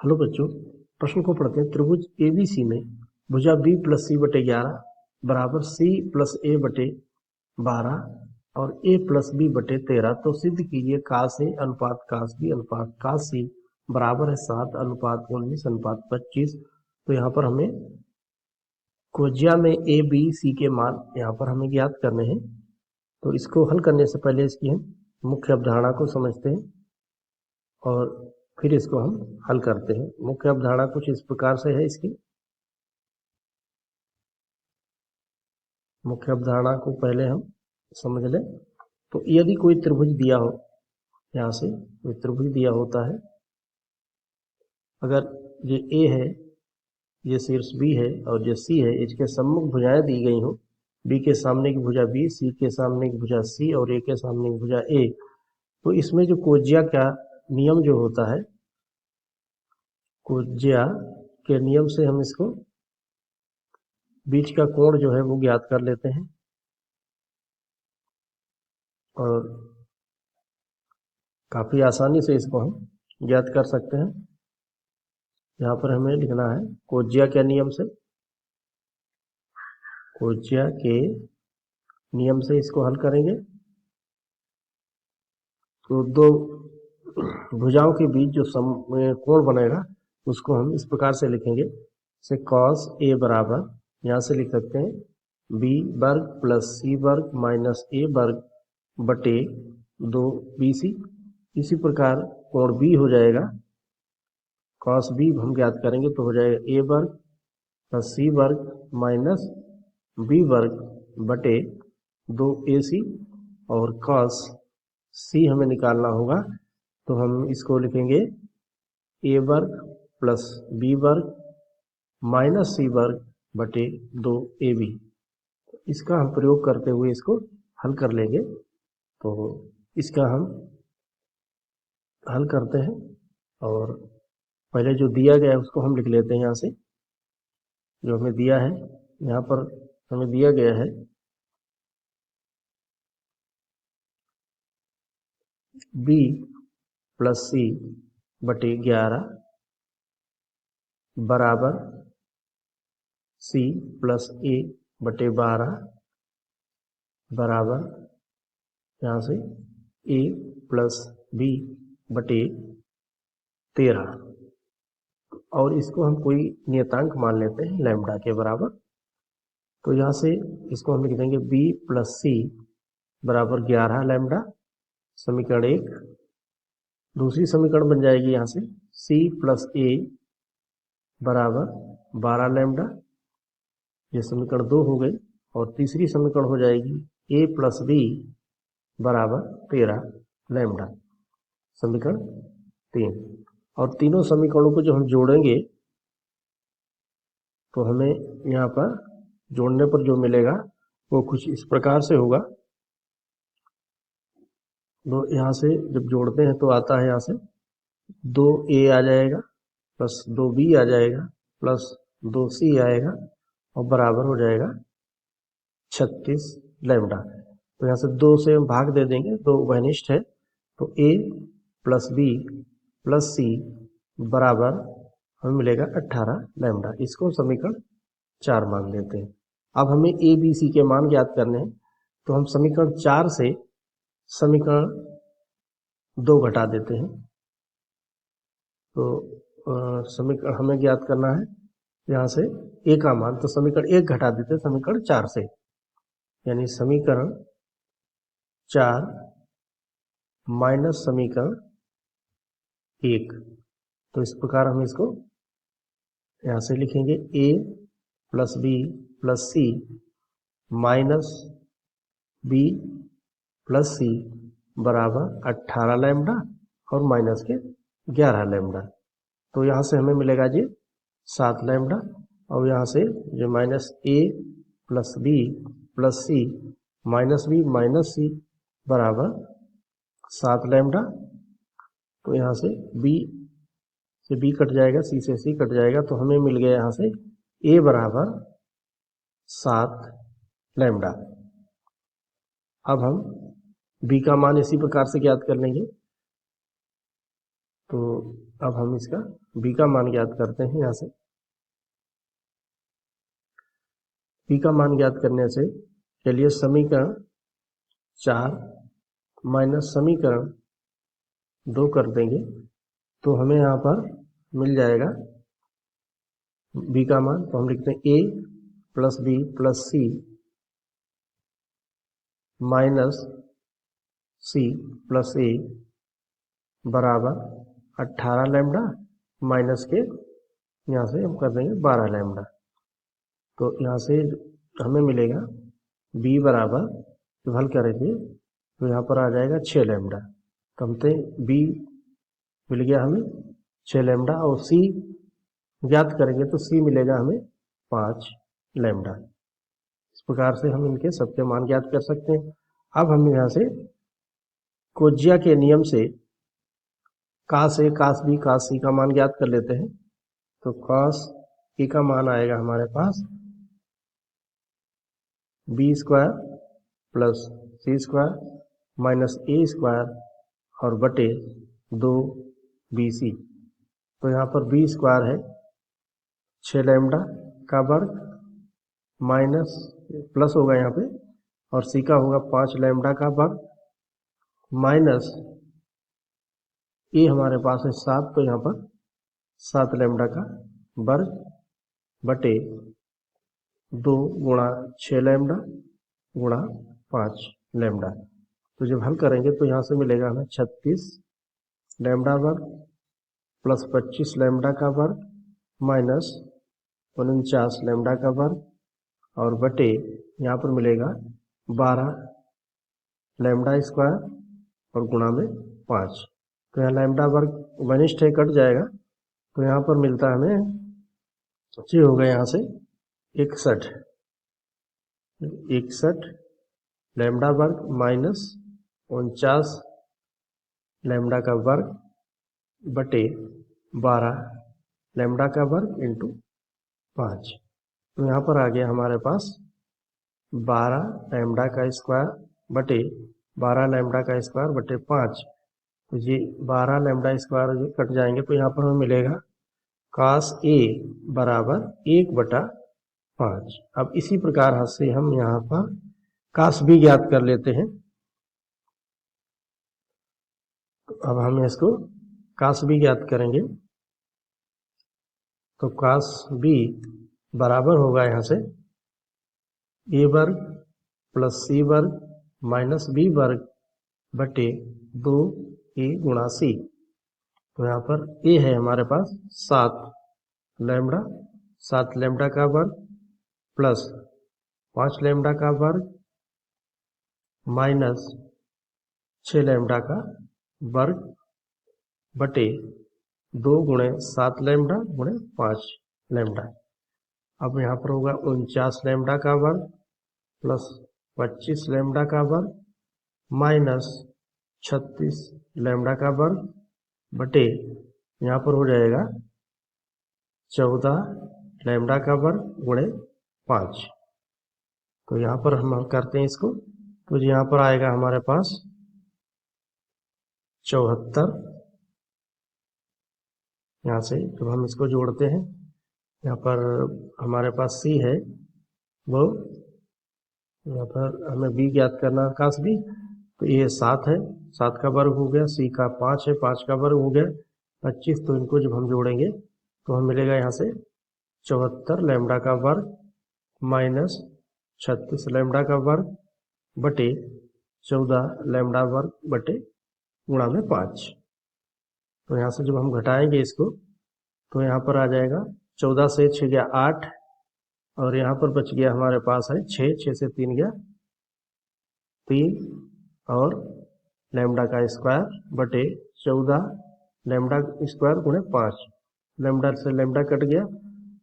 Hello बच्चों, प्रश्न को पढ़ते हैं। त्रिभुज एबीसी में भुजा बी प्लस सी बटे 11 बराबर सी प्लस ए बटे 12 और ए प्लस बी बटे 13 तो सिद्ध कीजिए काश ए अनुपात काश बी अनुपात काश सी बराबर है 7 अनुपात 19 अनुपात 25। तो यहाँ पर हमें कोज्या में ए बी सी के मान यहाँ पर हमें ज्ञात करने हैं। तो इसको हल करने से पहले इसकी हम मुख्य अवधारणा को समझते हैं और फिर इसको हम हल करते हैं। मुख्य अवधारणा कुछ इस प्रकार से है। इसकी मुख्य अवधारणा को पहले हम समझ लें। तो यदि कोई त्रिभुज दिया हो, यहाँ से कोई त्रिभुज दिया होता है, अगर ये ए है, ये शीर्ष बी है और ये सी है, इसके सम्मुख भुजाएं दी गई हो, बी के सामने की भुजा बी, सी के सामने की भुजा सी और ए के सामने की भुजा ए, तो इसमें जो कोज्या का नियम जो होता है, कोज्या के नियम से हम इसको बीच का कोण जो है वो ज्ञात कर लेते हैं और काफी आसानी से इसको हम ज्ञात कर सकते हैं। यहाँ पर हमें लिखना है कोज्या के नियम से, कोज्या के नियम से इसको हल करेंगे। तो दो भुजाओं के बीच जो कोण बनेगा उसको हम इस प्रकार से लिखेंगे से कॉस ए बराबर, यहाँ से लिख सकते हैं बी वर्ग प्लस सी वर्ग माइनस ए वर्ग बटे 2bc। इसी प्रकार कोण बी हो जाएगा, कॉस बी हम ज्ञात करेंगे तो हो जाएगा ए वर्ग प्लस सी वर्ग माइनस बी वर्ग बटे 2ac और कॉस सी हमें निकालना होगा तो हम इसको लिखेंगे ए वर्ग प्लस बी वर्ग माइनस सी वर्ग बटे 2ab। इसका हम प्रयोग करते हुए इसको हल कर लेंगे। तो इसका हम हल करते हैं और पहले जो दिया गया है उसको हम लिख लेते हैं। यहाँ से जो हमें दिया है, यहाँ पर हमें दिया गया है b प्लस सी बटे 11 बराबर सी प्लस ए बटे 12 बराबर यहाँ से a प्लस बी बटे 13 और इसको हम कोई नियतांक मान लेते हैं लैम्डा के बराबर। तो यहाँ से इसको हम लिख देंगे b प्लस सी बराबर 11 लैम्डा, समीकरण 1। दूसरी समीकरण बन जाएगी यहाँ से c प्लस ए बराबर 12 लैम्डा, ये समीकरण 2 हो गई। और तीसरी समीकरण हो जाएगी a प्लस बी बराबर 13 लैम्डा, समीकरण 3। और तीनों समीकरणों को जो हम जोड़ेंगे तो हमें यहाँ पर जोड़ने पर जो मिलेगा वो कुछ इस प्रकार से होगा। तो यहाँ से जब जोड़ते हैं तो आता है यहाँ से 2a आ जाएगा प्लस 2b आ जाएगा प्लस 2c आएगा और बराबर हो जाएगा 36 लैम्डा। तो यहाँ से 2 से हम भाग दे देंगे, 2 वहनिष्ठ है, तो a plus B plus C बराबर हमें मिलेगा 18 लैम्डा। इसको समीकरण 4 मान लेते हैं। अब हमें ए बी सी के मान ज्ञात करने हैं, तो हम समीकरण 4 से समीकरण 2 घटा देते हैं। तो समीकरण हमें ज्ञात करना है यहाँ से ए का मान, तो समीकरण 1 घटा देते हैं समीकरण 4 से, यानी समीकरण 4 माइनस समीकरण 1। तो इस प्रकार हम इसको यहाँ से लिखेंगे a plus B plus C minus B plus C बराबर 18 लैम्डा और माइनस के 11 लैम्डा। तो यहाँ से हमें मिलेगा जी 7 लैम्डा और यहाँ से जो minus a plus B plus C minus B minus C बराबर 7 लैम्डा। तो यहाँ से b से b कट जाएगा, c से c कट जाएगा, तो हमें मिल गया यहाँ से a बराबर 7 लैम्डा। अब हम b का मान इसी प्रकार से ज्ञात कर लेंगे। तो अब हम इसका b का मान ज्ञात करते हैं। यहाँ से b का मान ज्ञात करने से चलिए समीकरण 4 माइनस समीकरण 2 कर देंगे, तो हमें यहाँ पर मिल जाएगा b का मान। तो हम लिखते हैं a plus b plus c minus c plus a बराबर 18 लैम्डा माइनस के यहाँ से हम कर देंगे 12 लैम्डा। तो यहाँ से हमें मिलेगा b बराबर, जब हल करेंगे तो यहाँ पर आ जाएगा 6 लैम्डा। तो हमसे b मिल गया हमें 6 लैम्डा, और c ज्ञात करेंगे तो c मिलेगा हमें 5 लैम्डा। इस प्रकार से हम इनके सबके मान ज्ञात कर सकते हैं। अब हम यहाँ से कोज्जिया के नियम से कास ए कास बी कास सी का मान ज्ञात कर लेते हैं। तो कास ए का मान आएगा हमारे पास बी स्क्वायर प्लस सी स्क्वायर माइनस ए स्क्वायर और बटे 2bc। तो यहाँ पर बी स्क्वायर है 6 लैम्डा का वर्ग माइनस प्लस होगा यहाँ पे, और सी का होगा 5 लैम्डा का वर्ग माइनस ए हमारे पास है 7, तो यहाँ पर 7 लैम्डा का वर्ग बटे 2 गुणा 6 लैम्डा गुणा 5 लैम्डा। तो जब हल करेंगे तो यहाँ से मिलेगा हमें 36 लैम्डा वर्ग प्लस 25 लैम्डा का वर्ग माइनस 49 लैम्डा का वर्ग और बटे यहाँ पर मिलेगा 12 लैम्डा स्क्वायर और गुणा में 5। तो यहाँ लैम्डा वर्ग वनिष्ठ है, कट जाएगा, तो यहाँ पर मिलता है हमें, ये हो गया यहाँ से 61 लैम्डा वर्ग माइनस 49 लैम्डा का वर्ग बटे 12 लैम्डा का वर्ग इंटू 5। तो यहाँ पर आ गया हमारे पास 12 लैम्डा का स्क्वायर बटे 12 लैम्डा का स्क्वायर बटे 5। तो ये 12 लैम्डा स्क्वायर जो कट जाएंगे, तो यहाँ पर हमें मिलेगा कास ए बराबर 1/5। अब इसी प्रकार से हम यहाँ पर कास बी ज्ञात कर लेते हैं। तो अब हम इसको कास बी ज्ञात करेंगे। तो कास बी बराबर होगा यहाँ से ए वर्ग प्लस सी वर्ग माइनस बी वर्ग बटे 2a गुणा सी। तो यहाँ पर ए है हमारे पास 7 लैम्डा का वर्ग प्लस 5 लैम्डा का वर्ग माइनस 6 लैम्डा का वर्ग बटे 2 गुणे 7 लैम्डा गुणे 5 लैम्डा। अब यहाँ पर होगा 49 लैम्डा का वर्ग प्लस 25 लैम्डा का वर्ग माइनस 36 लैम्डा का वर्ग बटे यहाँ पर हो जाएगा 14 लैम्डा का वर्ग गुणे 5। तो यहाँ पर हम करते हैं इसको, तो यहाँ पर आएगा हमारे पास 74। यहाँ से जब हम इसको जोड़ते हैं, यहाँ पर हमारे पास सी है, वो यहाँ पर हमें बी ज्ञात करना है कास बी। तो ये 7 है, 7 का वर्ग हो गया, सी का 5 है, 5 का वर्ग हो गया 25। तो इनको जब हम जोड़ेंगे तो हमें मिलेगा यहाँ से 74 लैम्डा का वर्ग माइनस 36 लैम्डा का वर्ग बटे 14 लैम्डा वर्ग बटे गुणा में 5। तो यहाँ से जब हम घटाएंगे इसको, तो यहाँ पर आ जाएगा 14 से 6 गया 8, और यहाँ पर बच गया हमारे पास है 6 से 3 गया 3, और लैम्डा का स्क्वायर बटे 14 लैम्डा स्क्वायर गुणे 5। लैम्डा से लैम्डा कट गया,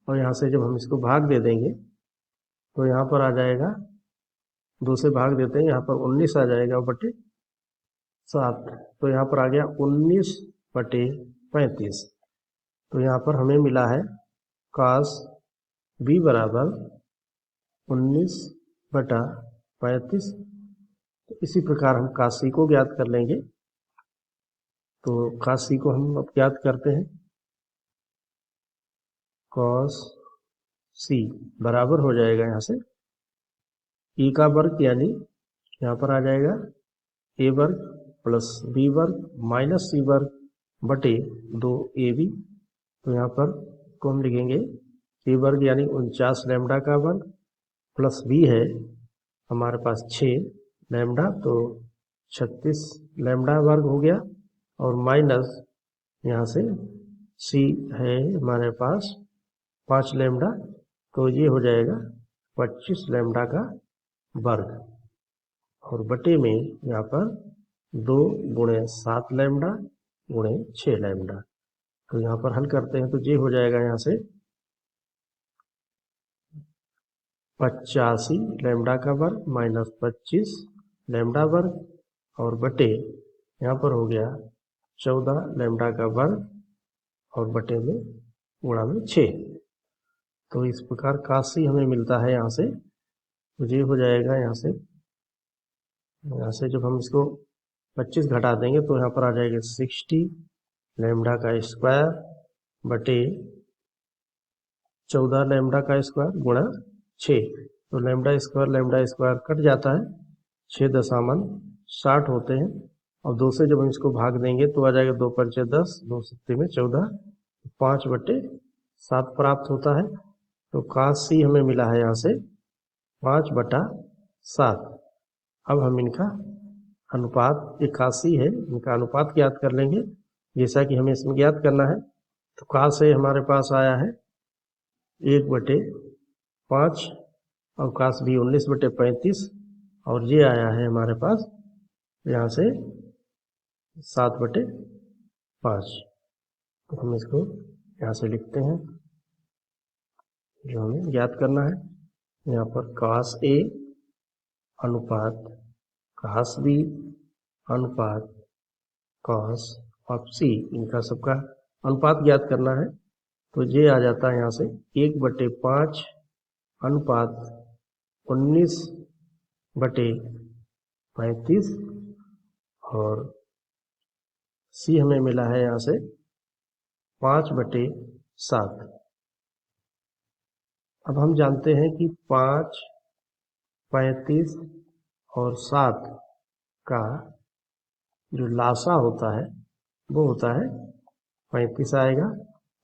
और यहाँ से जब हम इसको भाग दे देंगे तो यहाँ पर आ जाएगा, 2 से भाग देते हैं, यहाँ पर 19 आ जाएगा बटे 7। तो यहाँ पर आ गया 19 बटे 35। तो यहाँ पर हमें मिला है कास बी बराबर 19/35। तो इसी प्रकार हम कास सी को ज्ञात कर लेंगे। तो cos c को हम अब ज्ञात करते हैं। cos c बराबर हो जाएगा यहाँ से e का वर्ग, यानी यहाँ पर आ जाएगा a वर्ग प्लस b वर्ग माइनस c वर्ग बटे 2ab। तो यहाँ पर को हम लिखेंगे a वर्ग यानी 49 लैम्डा का वर्ग प्लस b है हमारे पास 6 लैम्डा, तो 36 लैम्डा वर्ग हो गया, और माइनस यहाँ से c है हमारे पास 5 लैम्डा, तो ये हो जाएगा 25 लैम्डा का वर्ग, और बटे में यहाँ पर 2 गुणे 7 लैम्डा गुणे 6 लैम्डा। तो यहाँ पर हल करते हैं तो ये हो जाएगा यहाँ से 85 लैम्डा का वर्ग माइनस 25 लैम्डा वर्ग, और बटे यहाँ पर हो गया 14 लैम्डा का वर्ग, और बटे में गुणा में 6। तो इस प्रकार cos c हमें मिलता है यहाँ से। तो ये हो जाएगा यहाँ से जब हम इसको 25 घटा देंगे तो यहाँ पर आ जाएगा 60 लैम्डा का स्क्वायर बटे 14 लैम्डा का स्क्वायर गुणा 6। तो लैम्डा स्क्वायर कट जाता है, 6 दशामन 60 होते हैं, और 2 से जब हम इसको भाग देंगे तो आ जाएगा 2 पंचे 10, 2 सत्ते में 14, 5/7 प्राप्त होता है। तो cos c हमें मिला है यहाँ से 5/7। अब हम इनका अनुपात 81 है, इनका अनुपात ज्ञात कर लेंगे जैसा कि हमें इसमें ज्ञात करना है। तो cos a हमारे पास आया है 1/5, और cos b 19/35, और ये आया है हमारे पास यहाँ से 7/5। तो हम इसको यहाँ से लिखते हैं जो हमें ज्ञात करना है। यहाँ पर cos a अनुपात cos b अनुपात cos of c, इनका सबका अनुपात ज्ञात करना है। तो ये आ जाता है यहाँ से 1/5 अनुपात 19/35, और c हमें मिला है यहाँ से 5/7। अब हम जानते हैं कि 5, 35 और 7 का जो लासा होता है वो होता है 35 आएगा।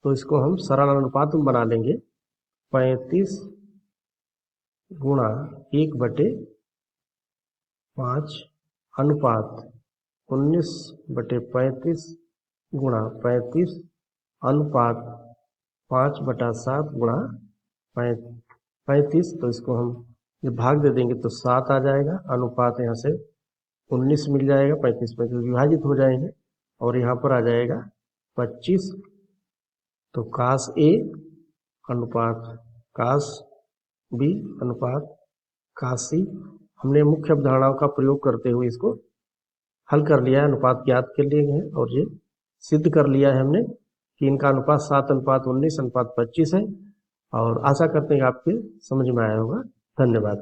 तो इसको हम सरल अनुपात में बना लेंगे, 35 गुणा 1/5 अनुपात 19/35 गुणा 35 अनुपात 5/7 गुणा 35। तो इसको हम ये भाग दे देंगे तो 7 आ जाएगा, अनुपात यहाँ से 19 मिल जाएगा, 35 विभाजित हो जाएंगे, और यहाँ पर आ जाएगा 25। तो cos a अनुपात cos b अनुपात cos c, हमने मुख्य अवधारणाओं का प्रयोग करते हुए इसको हल कर लिया है, अनुपात ज्ञात कर लिए हैं, और ये सिद्ध कर लिया है हमने कि इनका अनुपात 7:19:25 है। और आशा करते हैं आपके समझ में आया होगा। धन्यवाद।